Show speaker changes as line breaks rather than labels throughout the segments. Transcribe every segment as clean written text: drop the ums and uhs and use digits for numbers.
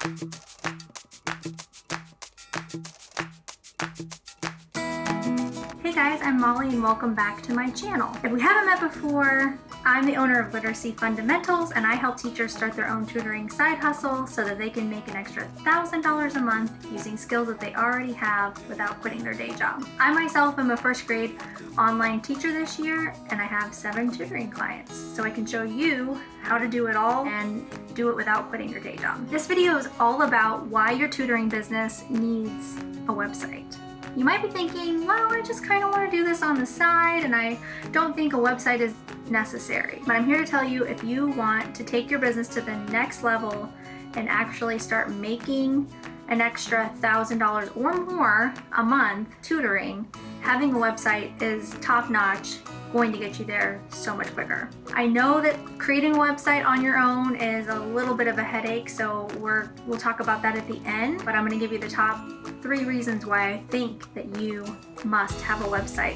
Hey guys, I'm Molly and welcome back to my channel. If we haven't met before, I'm the owner of Literacy Fundamentals and I help teachers start their own tutoring side hustle so that they can make an extra $1,000 a month using skills that they already have without quitting their day job. I myself am a first grade online teacher this year and I have 7 tutoring clients, so I can show you how to do it all and do it without quitting your day job. This video is all about why your tutoring business needs a website. You might be thinking, well, I just kind of want to do this on the side and I don't think a website is necessary. But I'm here to tell you, if you want to take your business to the next level and actually start making an extra $1,000 or more a month tutoring, having a website is top-notch, going to get you there so much quicker. I know that creating a website on your own is a little bit of a headache, so we'll talk about that at the end, but I'm going to give you the top 3 reasons why I think that you must have a website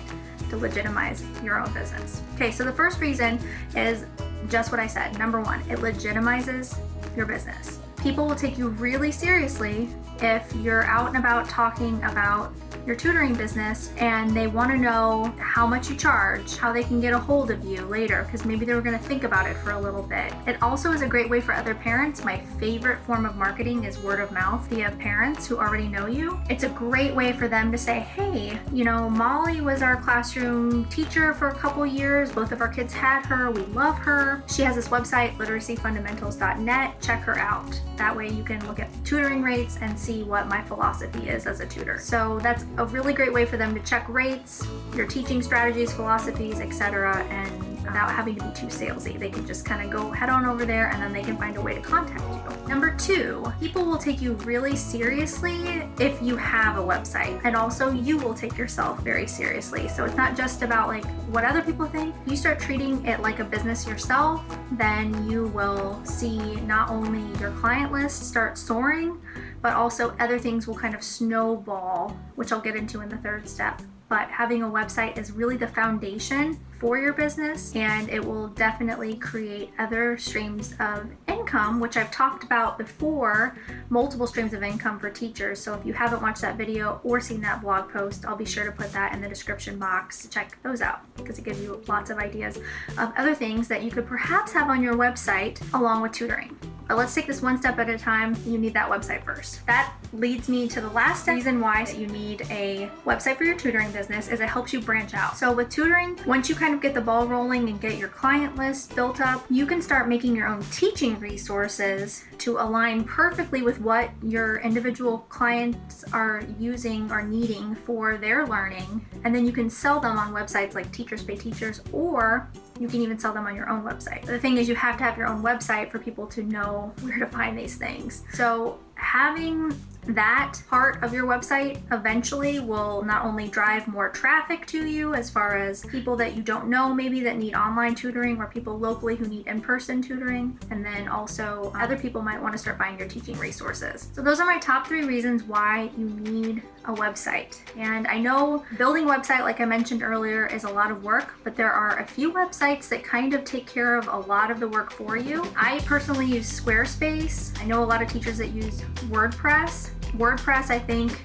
to legitimize your own business. Okay, so the first reason is just what I said. Number 1, it legitimizes your business. People will take you really seriously if you're out and about talking about your tutoring business and they want to know how much you charge, how they can get a hold of you later, because maybe they were going to think about it for a little bit. It also is a great way for other parents. My favorite form of marketing is word of mouth via parents who already know you. It's a great way for them to say, hey, you know, Molly was our classroom teacher for a couple years. Both of our kids had her. We love her. She has this website, literacyfundamentals.net. Check her out. That way you can look at tutoring rates and see what my philosophy is as a tutor. So that's a really great way for them to check rates, your teaching strategies, philosophies, etc., and without having to be too salesy. They can just kind of go head on over there and then they can find a way to contact you. Number 2, people will take you really seriously if you have a website, and also you will take yourself very seriously. So it's not just about like what other people think. If you start treating it like a business yourself, then you will see not only your client list start soaring, but also other things will kind of snowball, which I'll get into in the 3rd step. But having a website is really the foundation for your business, and it will definitely create other streams of income, which I've talked about before, multiple streams of income for teachers. So if you haven't watched that video or seen that blog post, I'll be sure to put that in the description box. Check those out because it gives you lots of ideas of other things that you could perhaps have on your website along with tutoring. But let's take this one step at a time. You need that website first. That leads me to the last reason why you need a website for your tutoring business is it helps you branch out. So with tutoring, once you kind of get the ball rolling and get your client list built up, you can start making your own teaching resources to align perfectly with what your individual clients are using or needing for their learning. And then you can sell them on websites like Teachers Pay Teachers, or you can even sell them on your own website. The thing is, you have to have your own website for people to know where to find these things. So having that part of your website eventually will not only drive more traffic to you as far as people that you don't know maybe that need online tutoring, or people locally who need in-person tutoring, and then also other people might want to start buying your teaching resources. So those are my top 3 reasons why you need a website. And I know building a website, like I mentioned earlier, is a lot of work, but there are a few websites that kind of take care of a lot of the work for you. I personally use Squarespace. I know a lot of teachers that use WordPress. WordPress, I think,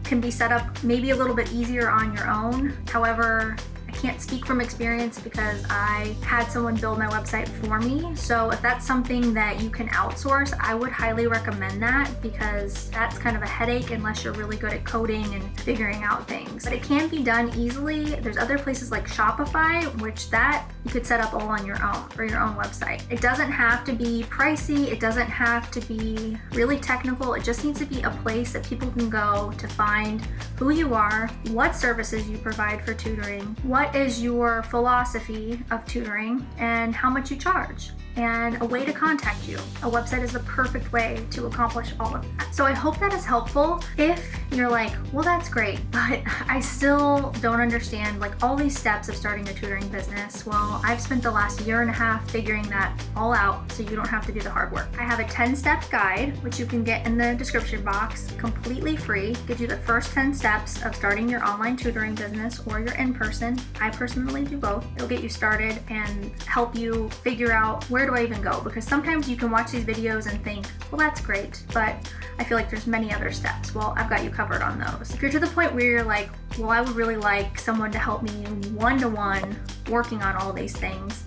can be set up maybe a little bit easier on your own. However, I can't speak from experience because I had someone build my website for me. So if that's something that you can outsource, I would highly recommend that, because that's kind of a headache unless you're really good at coding and figuring out things. But it can be done easily. There's other places like Shopify, which that you could set up all on your own for your own website. It doesn't have to be pricey. It doesn't have to be really technical. It just needs to be a place that people can go to find who you are, what services you provide for tutoring, what is your philosophy of tutoring, and how much you charge, and a way to contact you. A website is the perfect way to accomplish all of that. So I hope that is helpful. If you're like, well, that's great, but I still don't understand like all these steps of starting a tutoring business. Well, I've spent the last 1.5 years figuring that all out so you don't have to do the hard work. I have a 10-step guide, which you can get in the description box, completely free. Gives you the first 10 steps of starting your online tutoring business or your in-person. I personally do both. It'll get you started and help you figure out where do I even go? Because sometimes you can watch these videos and think, well, that's great, but I feel like there's many other steps. Well, I've got you covered on those. If you're to the point where you're like, well, I would really like someone to help me one-to-one working on all these things,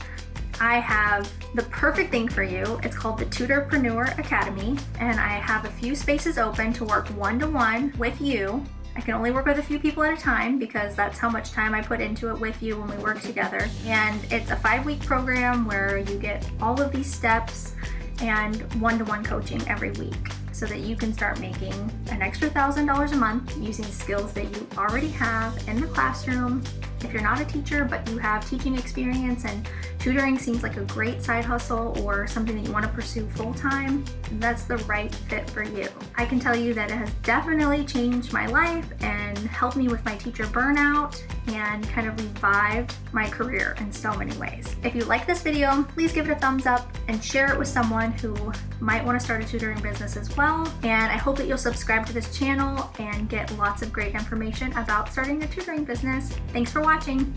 I have the perfect thing for you. It's called the TUTORPRENEUR Academy, and I have a few spaces open to work one-to-one with you. I can only work with a few people at a time because that's how much time I put into it with you when we work together. And it's a 5-week program where you get all of these steps and one-to-one coaching every week so that you can start making an extra $1,000 a month using skills that you already have in the classroom. If you're not a teacher but you have teaching experience and tutoring seems like a great side hustle or something that you want to pursue full-time, that's the right fit for you. I can tell you that it has definitely changed my life and helped me with my teacher burnout and kind of revived my career in so many ways. If you like this video, please give it a thumbs up and share it with someone who might want to start a tutoring business as well. And I hope that you'll subscribe to this channel and get lots of great information about starting a tutoring business. Thanks for watching.